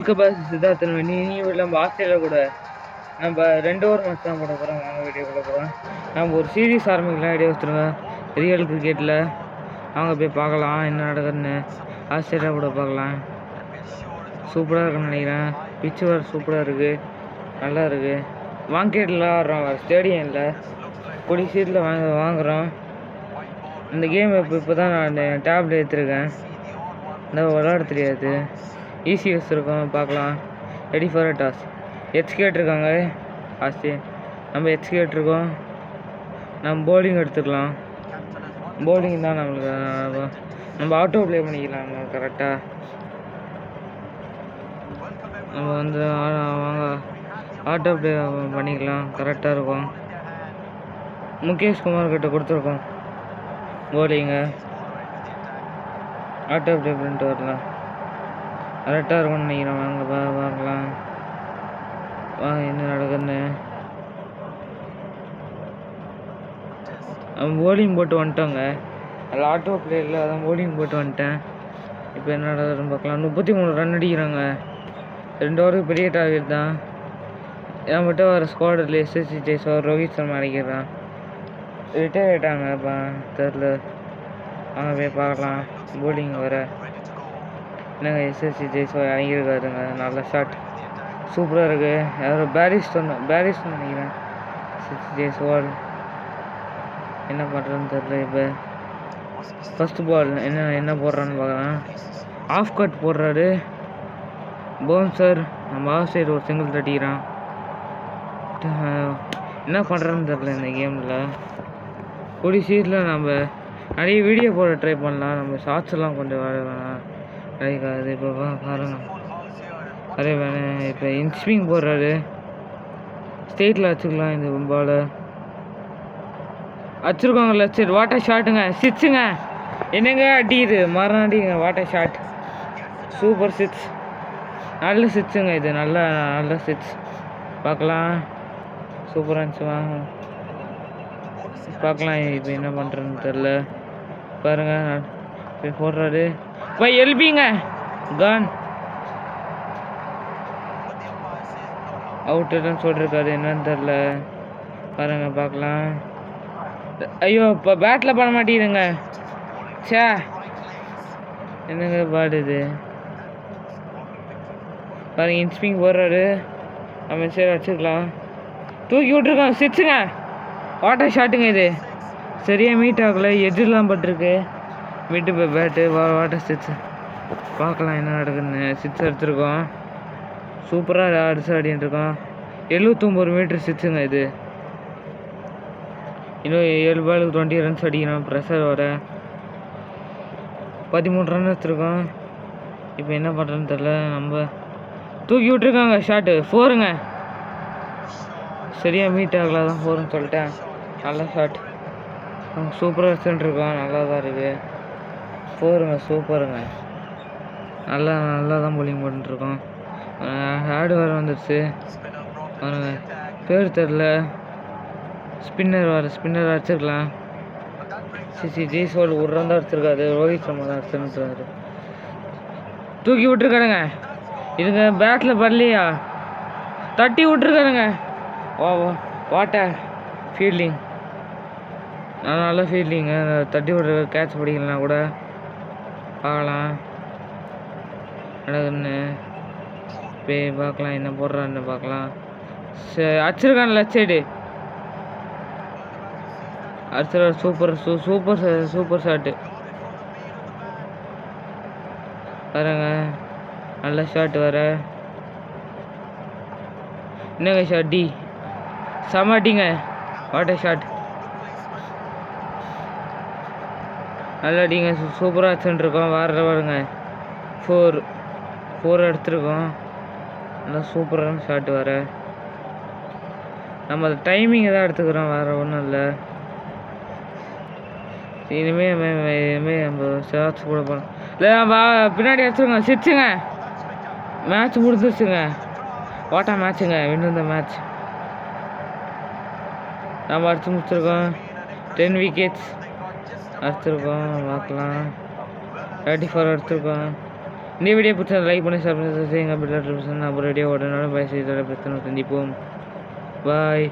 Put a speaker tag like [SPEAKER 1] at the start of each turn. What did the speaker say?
[SPEAKER 1] சித்தார்த்தன் நீ நம்ம ஆஸ்திரேலியா கூட நம்ம 2 ஓவர் மேட்ச் தான் போட போகிறோம். வாங்க வீடியோக்குள்ள போகிறோம். நம்ம ஒரு சீரீஸ் ஆரம்பிக்கலாம் ஐடியா வச்சுருங்க. ரியல் கிரிக்கெட்டில் அவங்க போய் பார்க்கலாம் என்ன நடக்குதுன்னு. ஆஸ்திரேலியா கூட பார்க்கலாம். சூப்பராக இருக்குன்னு நினைக்கிறேன். பிச்சு வேறு சூப்பராக இருக்குது, நல்லா இருக்குது. வாங்கேட்டில் ஆடுறோம், ஸ்டேடியமில் கொடி சீட்டில் வாங்குகிறோம். இந்த கேம் இப்போ தான் நான் டேப்ல எடுத்துருக்கேன். இந்த விளையாட தெரியாது. ஈஸியஸ் இருக்கும், பார்க்கலாம். Ready for a toss. எச்கேட்ருக்காங்க நம்ம எச்கேட்ருக்கோம். நம்ம போலிங் எடுத்துக்கலாம். போலிங் தான் நம்மளுக்கு. நம்ம ஆட்டோ ப்ளே பண்ணிக்கலாம் கரெக்டாக. நம்ம வந்து வாங்க ஆட்டோ ப்ளே பண்ணிக்கலாம், கரெக்டாக இருக்கும். முகேஷ் குமார் கிட்ட கொடுத்துருக்கோம் போலிங்கை. ஆட்டோ ப்ளே பண்ணிட்டு வரலாம், கரெக்டாக இருக்கும்னு நினைக்கிறேன். வாங்க பார்க்கலாம் வாங்க என்ன நடக்குதுன்னு. அவன் போலிங் போட்டு வந்துட்டோங்க. அதில் ஆட்டோ பிளேயில் அதான் போலிங் போட்டு வந்துட்டேன். இப்போ என்ன நடக்குதுன்னு பார்க்கலாம். 33 ரன் அடிக்கிறாங்க. 2 ஓவருக்கு பெரிய டார்கெட் தான். என்கிட்ட வர ஸ்குவாடில் எஸ்எஸ்சி ஜெய்ஸ்வால், ரோஹித் சர்மா அடிக்கிறான். ரிட்டையர் ஆகிட்டாங்க தெரில. வாங்க போய் பார்க்கலாம். போலிங் வர என்னங்க எஸ்எஸ்சி ஜெய்ஸ்வால் அணிஞ்சிருக்காருங்க. நல்ல ஷாட், சூப்பராக இருக்குது. யாரோ பேரிஸ்டன் நினைக்கிறேன். எஸ்எஸ்சி ஜெய்ஸ்வால் என்ன பண்ணுறதுன்னு தெரில. இப்போ ஃபஸ்ட்டு பால் என்ன போடுறான்னு பார்க்குறேன். ஆஃப் கட் போடுறாரு பவுன்சர். நம்ம ஆஃப் சைடு ஒரு சிங்கிள் தட்டிக்கிறான். என்ன பண்ணுறதுன்னு தெரில இந்த கேமில். கூடிய சீட்டில் நம்ம நிறைய வீடியோ போட ட்ரை பண்ணலாம். நம்ம ஷார்ட்ஸ் எல்லாம் கொஞ்சம் வேணாம் கிடைக்காது. இப்போ பாருங்க அதே வேணும். இப்போ இன்ஸ்விங் போடுறாரு. ஸ்டேட்டில் வச்சுக்கலாம் இந்த பாலை. வச்சுருக்கோங்க லெஃப்ட் சைடு. வாட்டர் ஷாட்டுங்க, சிக்ஸுங்க. என்னங்க அடிக்குது, மரம் அடிங்க. வாட்டர் ஷாட், சூப்பர் சிக்ஸ், நல்ல சிக்ஸுங்க. இது நல்ல சிக்ஸ். பார்க்கலாம், சூப்பராக இருந்துச்சு. வாங்க பார்க்கலாம். இப்போ என்ன பண்ணுறதுன்னு தெரில. பாருங்க போய் போடுறாரு. எல்பிங்க கான் அவுட்டுன்னு சொல்லிருக்காரு. என்னன்னு தெரில. பாருங்க பார்க்கலாம். ஐயோ இப்போ பேட்டில் பண்ண மாட்டேங்குதுங்க. சே என்னங்க பாடுது பாருங்க. இன்ஸ்விங் போடுறாரு. நம்ம சரி வச்சுக்கலாம். தூக்கி விட்ருக்கோம், சிக்ஸுங்க. வாட்டர் ஷாட்டுங்க. இது சரியாக மீட் ஆகலை, எஜ்ஜெலாம் பட்டிருக்கு. மீட்டு போய் பேட்டு வாட்டர் சிக்ஸ். பார்க்கலாம் என்ன நடக்குதுன்னு. சிக்ஸ் எடுத்துருக்கோம், சூப்பராக அடிச்சு ஆடின்னு இருக்கோம். 79 மீட்ரு சிக்ஸுங்க. இது இன்னும் 7 பாலுக்கு 20 ரன்ஸ் அடிக்கணும். ப்ரெஷர் வர 13 ரன் வச்சுருக்கோம். இப்போ என்ன பண்ணுறதுன்னு தெரில. நம்ம தூக்கி விட்ருக்காங்க. ஷாட்டு 4ங்க. சரியாக மீட் ஆகல, தான் 4ன்னு சொல்லிட்டேன். நல்ல ஷாட், சூப்பராக வச்சுருக்கோம். நல்லா தான் இருக்குது. 4ங்க, சூப்பருங்க. நல்லா தான் போலிங் போட்டுருக்கோம். ஹேடு வேறு வந்துடுச்சு பாருங்க. பேர் தெரில. ஸ்பின்னர் அடிச்சிருக்கலாம். ஜெய்ஸ்வால் ஒரு ரன் தான் அடிச்சிருக்காரு. ரோஹித் சர்மா தான் அடிச்சிருக்காரு. தூக்கி விட்டுருக்காருங்க. இதுங்க பேட்டில் படலையா, தட்டி விட்டுருக்காருங்க. வாட்டர் ஃபீல்டிங், நல்ல ஃபீல்டிங்க. தட்டி விட்ற கேட்ச் பிடிக்கலாம் கூட. பார்க்கலாம் நடக்குன்னு. போய் பார்க்கலாம் என்ன போடுறான்னு பார்க்கலாம். அடிச்சிருக்கான் லெஃப்ட் சைடு. அடிச்சிருக்காரு. சூப்பர் ஷாட்டு பாருங்க. நல்ல ஷாட் வர. என்னங்க ஷாட், டி செம அடிங்க. வாட்டர் ஷாட், நல்லா அடிங்க. சூப்பராக வச்சுருக்கோம். வருங்க. 4 எடுத்துருக்கோம். நல்லா சூப்பரான ஷாட் வர. நம்ம டைமிங் தான் எடுத்துக்கிறோம், வேறு ஒன்றும் இல்லை. இனிமேல் நம்ம ஷார்ட்ஸ் கூட போகலாம். இல்லை பின்னாடி அடிச்சிருக்கோம். சிக்ஸுங்க. மேட்ச் முடிஞ்சிருச்சுங்க. வாட்டர் மேட்சுங்க. Win the match. நம்ம அடிச்சு முடிச்சிருக்கோம். 10 விக்கெட்ஸ் அடிச்சிருக்கோம். பார்க்கலாம். 34 எடுத்துருக்கோம். இந்த வீடியோ பிடிச்சா லைக் பண்ணி சப்ஸ்கிரைப் செய்யுங்க. அப்புறம் வீடியோ உடனே பை செய்த பிரச்சனை சந்திப்போம். பாய்.